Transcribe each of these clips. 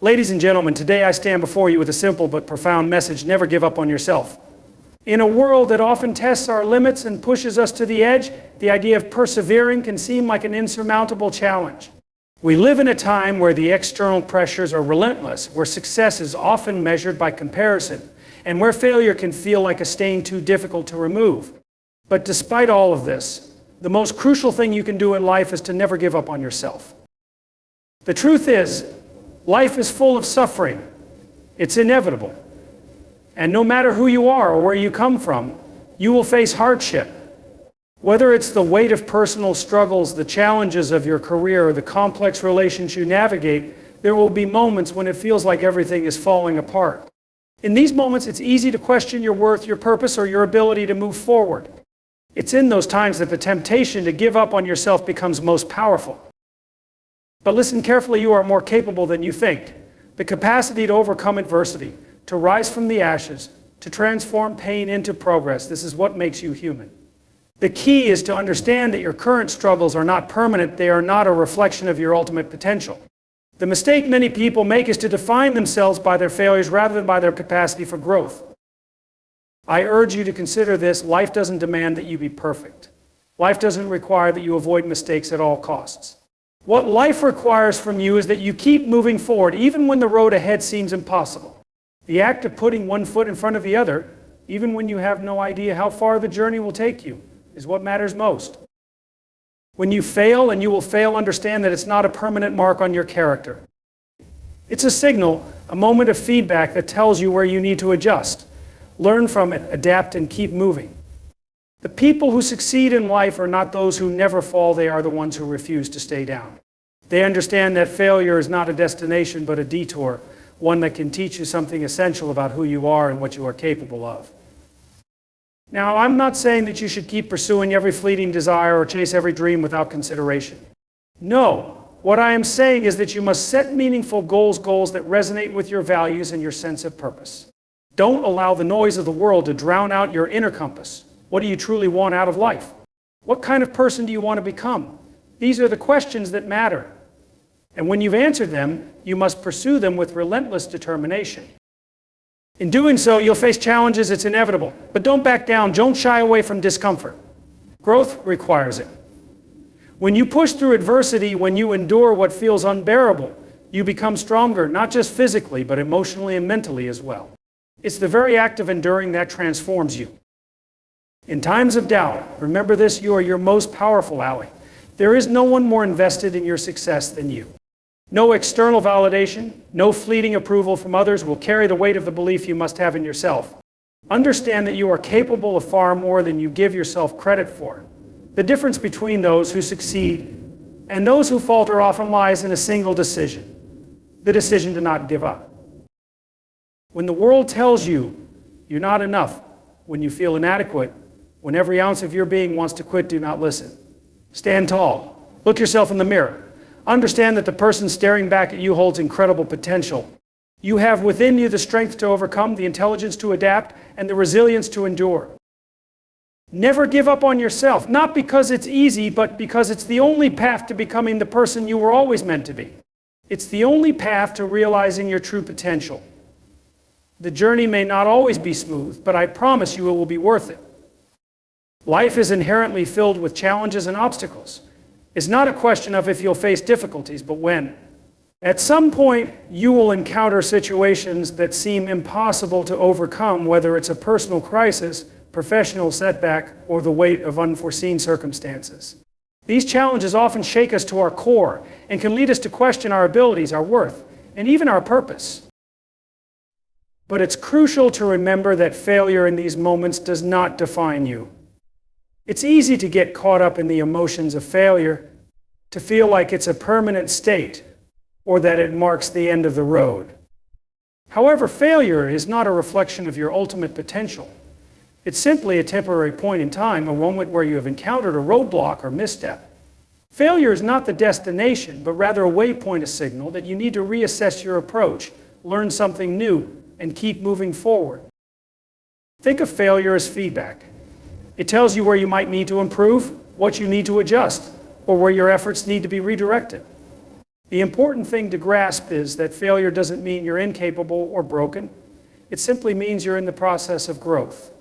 Ladies and gentlemen, today I stand before you with a simple but profound message: never give up on yourself. In a world that often tests our limits and pushes us to the edge, the idea of persevering can seem like an insurmountable challenge. We live in a time where the external pressures are relentless, where success is often measured by comparison, and where failure can feel like a stain too difficult to remove. But despite all of this, the most crucial thing you can do in life is to never give up on yourself. The truth is, life is full of suffering. It's inevitable. And no matter who you are or where you come from, you will face hardship. Whether it's the weight of personal struggles, the challenges of your career, or the complex relations you navigate, there will be moments when it feels like everything is falling apart. In these moments, it's easy to question your worth, your purpose, or your ability to move forward. It's in those times that the temptation to give up on yourself becomes most powerful. But listen carefully, you are more capable than you think. The capacity to overcome adversity, to rise from the ashes, to transform pain into progress, this is what makes you human. The key is to understand that your current struggles are not permanent. They are not a reflection of your ultimate potential. The mistake many people make is to define themselves by their failures rather than by their capacity for growth. I urge you to consider this: life doesn't demand that you be perfect. Life doesn't require that you avoid mistakes at all costs. What life requires from you is that you keep moving forward, even when the road ahead seems impossible. The act of putting one foot in front of the other, even when you have no idea how far the journey will take you, is what matters most. When you fail, and you will fail, understand that it's not a permanent mark on your character. It's a signal, a moment of feedback that tells you where you need to adjust. Learn from it, adapt, and keep moving. The people who succeed in life are not those who never fall, they are the ones who refuse to stay down. They understand that failure is not a destination but a detour, one that can teach you something essential about who you are and what you are capable of. Now, I'm not saying that you should keep pursuing every fleeting desire or chase every dream without consideration. No, what I am saying is that you must set meaningful goals that resonate with your values and your sense of purpose. Don't allow the noise of the world to drown out your inner compass. What do you truly want out of life? What kind of person do you want to become? These are the questions that matter. And when you've answered them, you must pursue them with relentless determination. In doing so, you'll face challenges, it's inevitable. But don't back down, don't shy away from discomfort. Growth requires it. When you push through adversity, when you endure what feels unbearable, you become stronger, not just physically, but emotionally and mentally as well. It's the very act of enduring that transforms you. In times of doubt, remember this: you are your most powerful ally. There is no one more invested in your success than you. No external validation, no fleeting approval from others will carry the weight of the belief you must have in yourself. Understand that you are capable of far more than you give yourself credit for. The difference between those who succeed and those who falter often lies in a single decision: the decision to not give up. When the world tells you you're not enough, when you feel inadequate, when every ounce of your being wants to quit, do not listen. Stand tall. Look yourself in the mirror. Understand that the person staring back at you holds incredible potential. You have within you the strength to overcome, the intelligence to adapt, and the resilience to endure. Never give up on yourself, not because it's easy, but because it's the only path to becoming the person you were always meant to be. It's the only path to realizing your true potential. The journey may not always be smooth, but I promise you it will be worth it. Life is inherently filled with challenges and obstacles. It's not a question of if you'll face difficulties, but when. At some point, you will encounter situations that seem impossible to overcome, whether it's a personal crisis, professional setback, or the weight of unforeseen circumstances. These challenges often shake us to our core and can lead us to question our abilities, our worth, and even our purpose. But it's crucial to remember that failure in these moments does not define you. It's easy to get caught up in the emotions of failure, to feel like it's a permanent state, or that it marks the end of the road. However, failure is not a reflection of your ultimate potential. It's simply a temporary point in time, a moment where you have encountered a roadblock or misstep. Failure is not the destination, but rather a waypoint, a signal that you need to reassess your approach, learn something new, and keep moving forward. Think of failure as feedback. It tells you where you might need to improve, what you need to adjust, or where your efforts need to be redirected. The important thing to grasp is that failure doesn't mean you're incapable or broken. It simply means you're in the process of growth.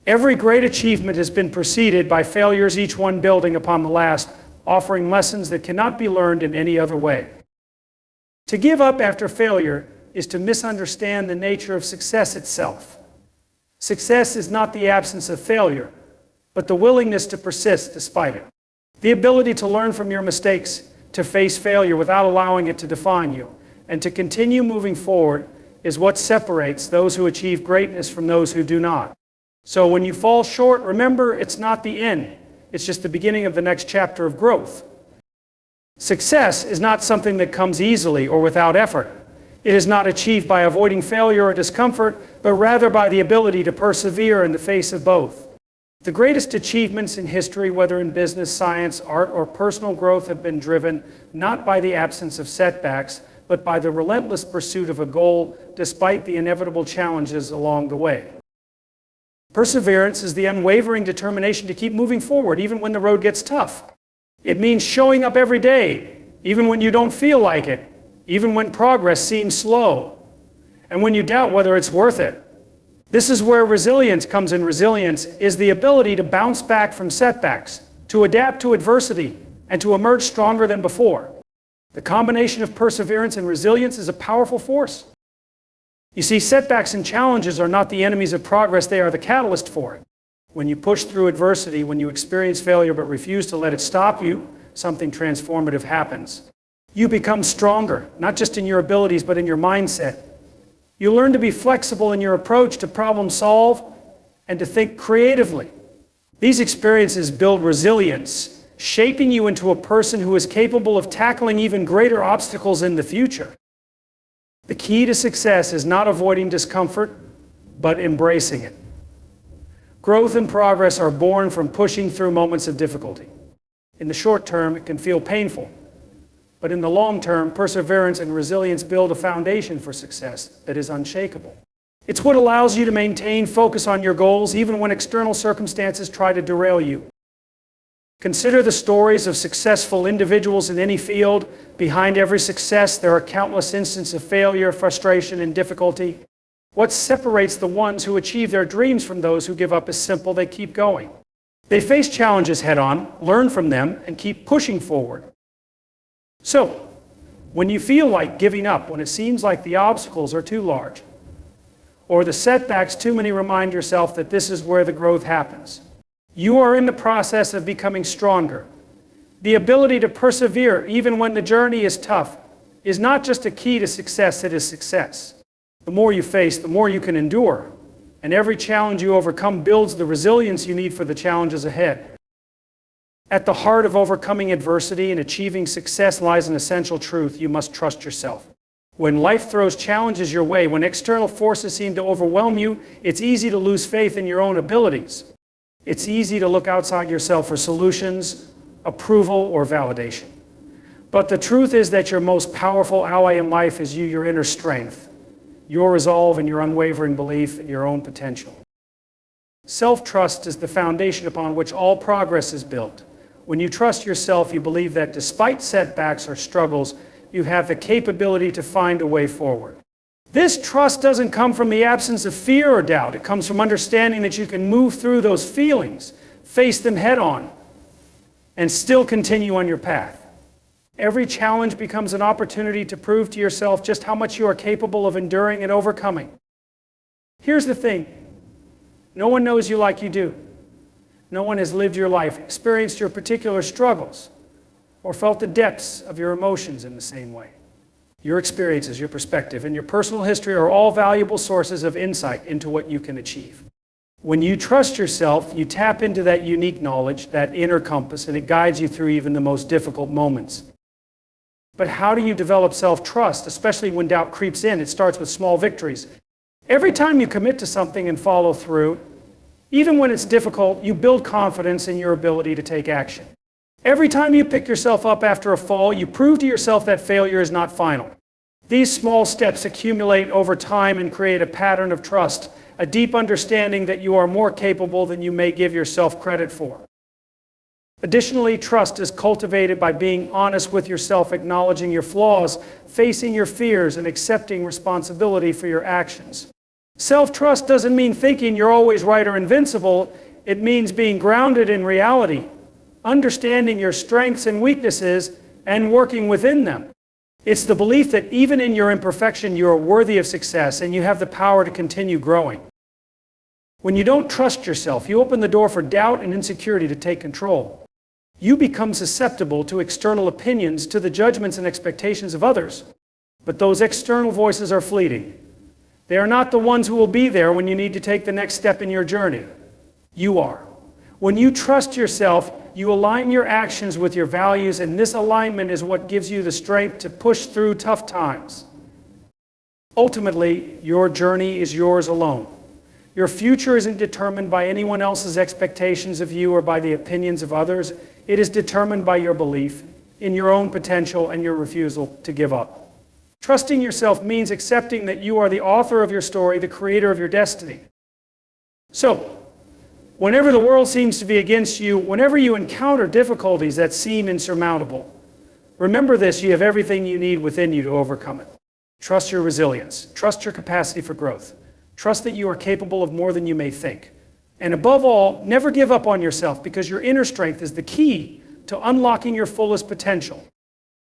Every great achievement has been preceded by failures, each one building upon the last, offering lessons that cannot be learned in any other way. To give up after failure is to misunderstand the nature of success itself. Success is not the absence of failure, but the willingness to persist despite it. The ability to learn from your mistakes, to face failure without allowing it to define you, and to continue moving forward is what separates those who achieve greatness from those who do not. So when you fall short, remember it's not the end. It's just the beginning of the next chapter of growth. Success is not something that comes easily or without effort. It is not achieved by avoiding failure or discomfort, but rather by the ability to persevere in the face of both. The greatest achievements in history, whether in business, science, art, or personal growth, have been driven not by the absence of setbacks, but by the relentless pursuit of a goal despite the inevitable challenges along the way. Perseverance is the unwavering determination to keep moving forward even when the road gets tough. It means showing up every day, even when you don't feel like it, even when progress seems slow, and when you doubt whether it's worth it. This is where resilience comes in. Resilience is the ability to bounce back from setbacks, to adapt to adversity, and to emerge stronger than before. The combination of perseverance and resilience is a powerful force. You see, setbacks and challenges are not the enemies of progress, they are the catalyst for it. When you push through adversity, when you experience failure but refuse to let it stop you, something transformative happens. You become stronger, not just in your abilities, but in your mindset. You learn to be flexible in your approach to problem solve and to think creatively. These experiences build resilience, shaping you into a person who is capable of tackling even greater obstacles in the future. The key to success is not avoiding discomfort, but embracing it. Growth and progress are born from pushing through moments of difficulty. In the short term, it can feel painful. But in the long term, perseverance and resilience build a foundation for success that is unshakable. It's what allows you to maintain focus on your goals even when external circumstances try to derail you. Consider the stories of successful individuals in any field. Behind every success, there are countless instances of failure, frustration, and difficulty. What separates the ones who achieve their dreams from those who give up is simple: they keep going. They face challenges head-on, learn from them, and keep pushing forward. So, when you feel like giving up, when it seems like the obstacles are too large, or the setbacks too many, remind yourself that this is where the growth happens. You are in the process of becoming stronger. The ability to persevere, even when the journey is tough, is not just a key to success, it is success. The more you face, the more you can endure. And every challenge you overcome builds the resilience you need for the challenges ahead. At the heart of overcoming adversity and achieving success lies an essential truth: you must trust yourself. When life throws challenges your way, when external forces seem to overwhelm you, it's easy to lose faith in your own abilities. It's easy to look outside yourself for solutions, approval, or validation. But the truth is that your most powerful ally in life is you, your inner strength, your resolve, and your unwavering belief in your own potential. Self-trust is the foundation upon which all progress is built. When you trust yourself, you believe that despite setbacks or struggles, you have the capability to find a way forward. This trust doesn't come from the absence of fear or doubt. It comes from understanding that you can move through those feelings, face them head on, and still continue on your path. Every challenge becomes an opportunity to prove to yourself just how much you are capable of enduring and overcoming. Here's the thing: no one knows you like you do. No one has lived your life, experienced your particular struggles, or felt the depths of your emotions in the same way. Your experiences, your perspective, and your personal history are all valuable sources of insight into what you can achieve. When you trust yourself, you tap into that unique knowledge, that inner compass, and it guides you through even the most difficult moments. But how do you develop self-trust, especially when doubt creeps in? It starts with small victories. Every time you commit to something and follow through, even when it's difficult, you build confidence in your ability to take action. Every time you pick yourself up after a fall, you prove to yourself that failure is not final. These small steps accumulate over time and create a pattern of trust, a deep understanding that you are more capable than you may give yourself credit for. Additionally, trust is cultivated by being honest with yourself, acknowledging your flaws, facing your fears, and accepting responsibility for your actions. Self-trust doesn't mean thinking you're always right or invincible. It means being grounded in reality, understanding your strengths and weaknesses, and working within them. It's the belief that even in your imperfection, you are worthy of success and you have the power to continue growing. When you don't trust yourself, you open the door for doubt and insecurity to take control. You become susceptible to external opinions, to the judgments and expectations of others. But those external voices are fleeting. They are not the ones who will be there when you need to take the next step in your journey. You are. When you trust yourself, you align your actions with your values, and this alignment is what gives you the strength to push through tough times. Ultimately, your journey is yours alone. Your future isn't determined by anyone else's expectations of you or by the opinions of others. It is determined by your belief in your own potential and your refusal to give up. Trusting yourself means accepting that you are the author of your story, the creator of your destiny. So, whenever the world seems to be against you, whenever you encounter difficulties that seem insurmountable, remember this: you have everything you need within you to overcome it. Trust your resilience. Trust your capacity for growth. Trust that you are capable of more than you may think. And above all, never give up on yourself, because your inner strength is the key to unlocking your fullest potential.